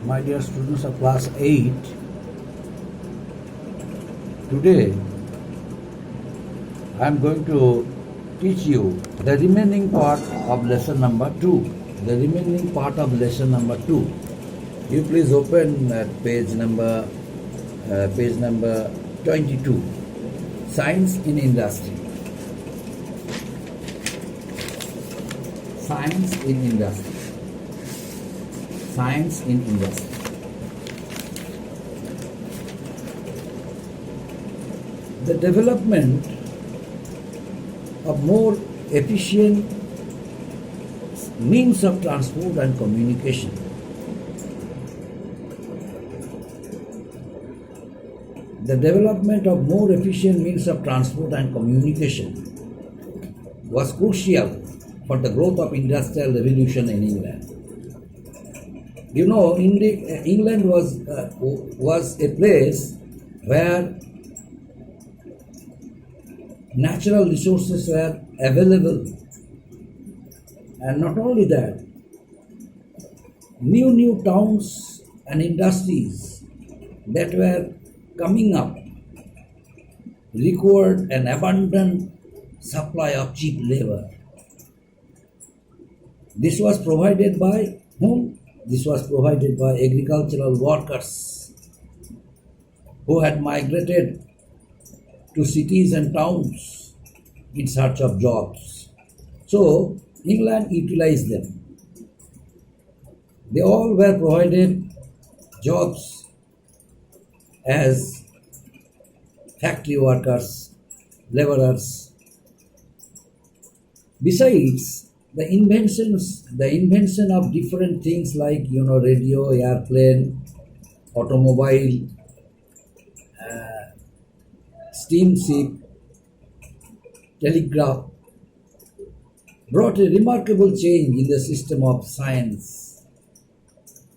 My dear students of class 8, today I am going to teach you the remaining part of lesson number 2. The remaining part of lesson number 2. You please open page number 22. Science in Industry. Science in Industry. Science in Industry. The development of more efficient means of transport and communication. The development of more efficient means of transport and communication was crucial for the growth of industrial revolution in England. You know, England was a place where natural resources were available, and not only that, new towns and industries that were coming up required an abundant supply of cheap labor. This was provided by whom? This was provided by agricultural workers who had migrated to cities and towns in search of jobs. So, England utilized them. They all were provided jobs as factory workers, laborers. Besides, the invention of different things like, radio, airplane, automobile, steamship, telegraph, brought a remarkable change in the system of science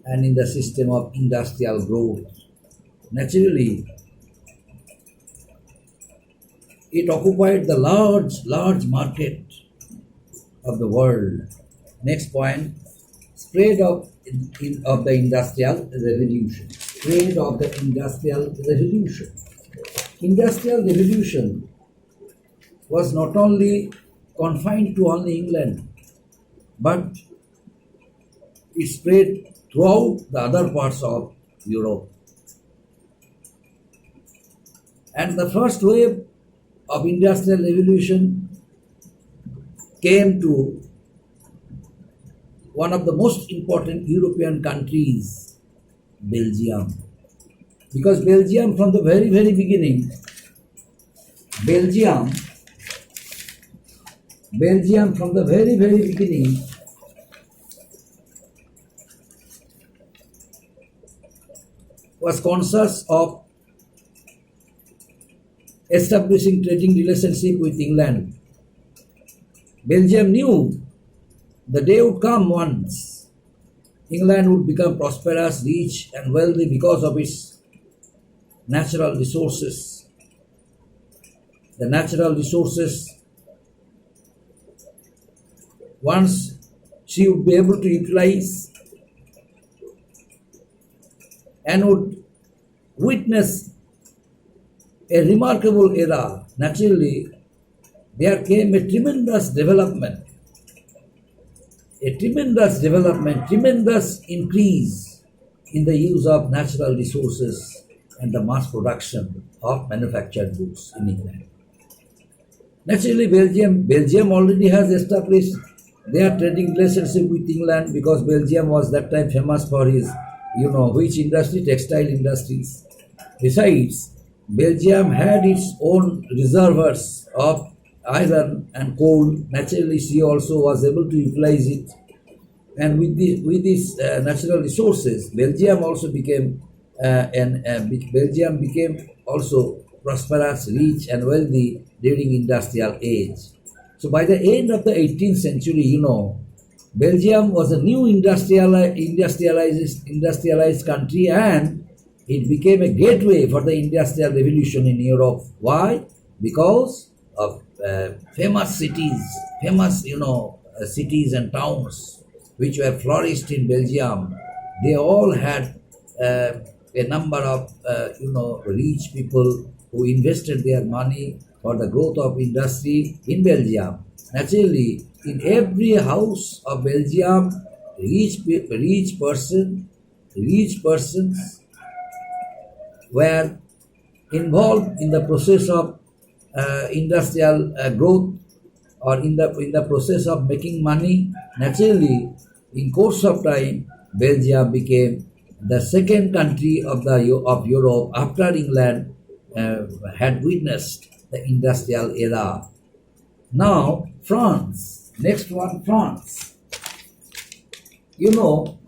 and in the system of industrial growth. Naturally, it occupied the large market of the world. Next point, spread of the industrial revolution. Spread of the industrial revolution. Industrial revolution was not only confined to only England, but it spread throughout the other parts of Europe. And the first wave of industrial revolution came to one of the most important European countries, Belgium. Because Belgium from the very beginning, Belgium from the very beginning was conscious of establishing trading relationship with England. Belgium knew the day would come once England would become prosperous, rich and wealthy because of its natural resources. The natural resources, once she would be able to utilize and would witness a remarkable era. Naturally, there came a tremendous increase in the use of natural resources and the mass production of manufactured goods in England. Naturally, Belgium already has established their trading relationship with England because Belgium was that time famous for his, which industry? Textile industries. Besides, Belgium had its own reservoirs of iron and coal. Naturally, she also was able to utilize it. And with these natural resources, Belgium also became also prosperous, rich, and wealthy during industrial age. So by the end of the 18th century, Belgium was a new industrialized country, and it became a gateway for the industrial revolution in Europe. Why? Because of famous cities and towns which were flourished in Belgium. They all had a number of rich people who invested their money for the growth of industry in Belgium. Naturally, in every house of Belgium, rich persons were involved in the process of industrial growth, or in the process of making money. Naturally, in course of time, Belgium became the second country of Europe after England had witnessed the industrial era. Now, France. Next one, France. You know,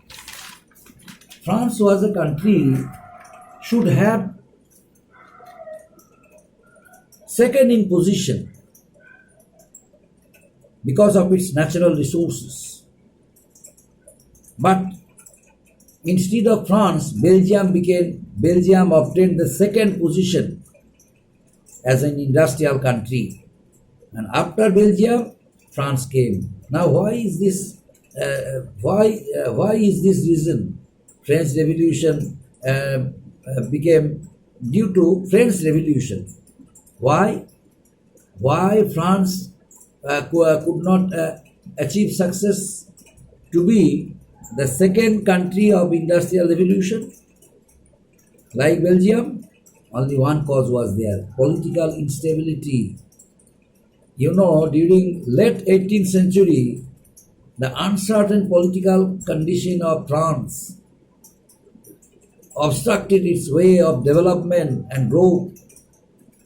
France was a country should have second in position because of its natural resources. But instead of France, Belgium obtained the second position as an industrial country. And after Belgium, France came. Now, why is this? Why is this reason? French Revolution became due to French Revolution. Why? Why France could not achieve success to be the second country of industrial revolution like Belgium? Only one cause was there: political instability. You know, during late 18th century, the uncertain political condition of France obstructed its way of development and growth.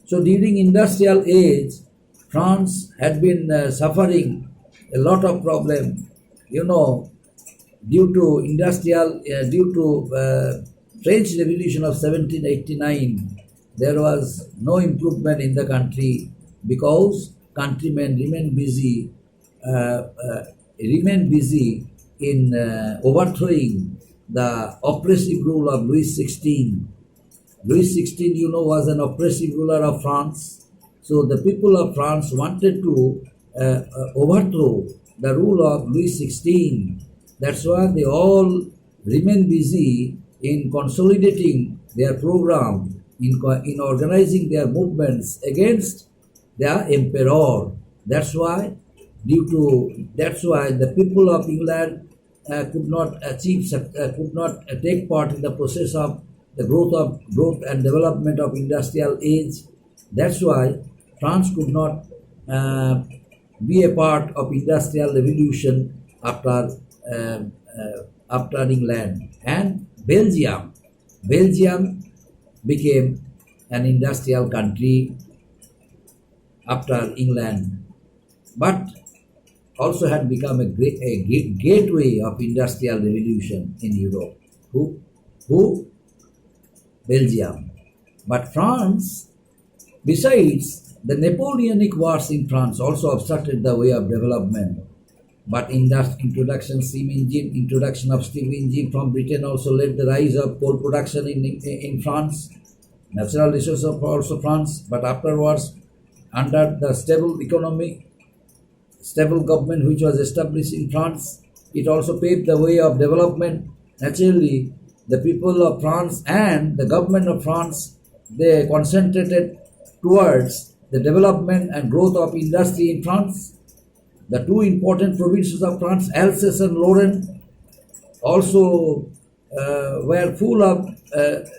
So during industrial age, France had been suffering a lot of problem, due to French Revolution of 1789. There was no improvement in the country because countrymen remained busy in overthrowing the oppressive rule of Louis XVI. Louis XVI, was an oppressive ruler of France. So the people of France wanted to overthrow the rule of Louis XVI. That's why they all remain busy in consolidating their program, in organizing their movements against their emperor. That's why the people of England could not take part in the process of the growth and development of industrial age. That's why France could not be a part of industrial revolution after England. And Belgium became an industrial country after England, but also had become a gateway of industrial revolution in Europe. Who? Belgium. But France, besides, the Napoleonic Wars in France also obstructed the way of development. But introduction of steam engine from Britain also led the rise of coal production in France. Natural resources of also France, but afterwards, under the stable economy, stable government which was established in France, it also paved the way of development. Naturally, the people of France and the government of France, they concentrated towards the development and growth of industry in France. The two important provinces of France, Alsace and Lorraine, also were full of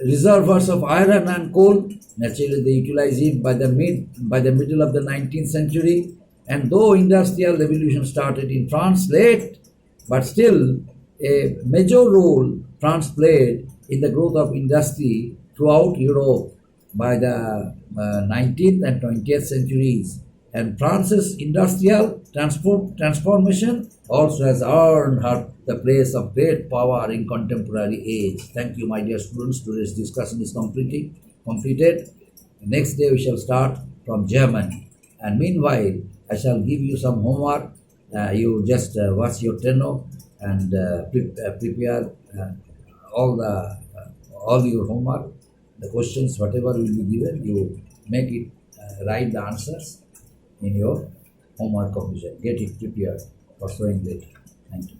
reservoirs of iron and coal. Naturally, they utilized it by the middle of the 19th century. And though industrial revolution started in France late, but still a major role France played in the growth of industry throughout Europe by the 19th and 20th centuries. And France's industrial transformation also has earned her the place of great power in contemporary age. Thank you, my dear students. Today's discussion is completed. Next day we shall start from German. And meanwhile, I shall give you some homework. You just watch your tenor and prepare all your homework. The questions, whatever will be given, you make it, write the answers in your homework conclusion. Get it prepared for showing later. Thank you.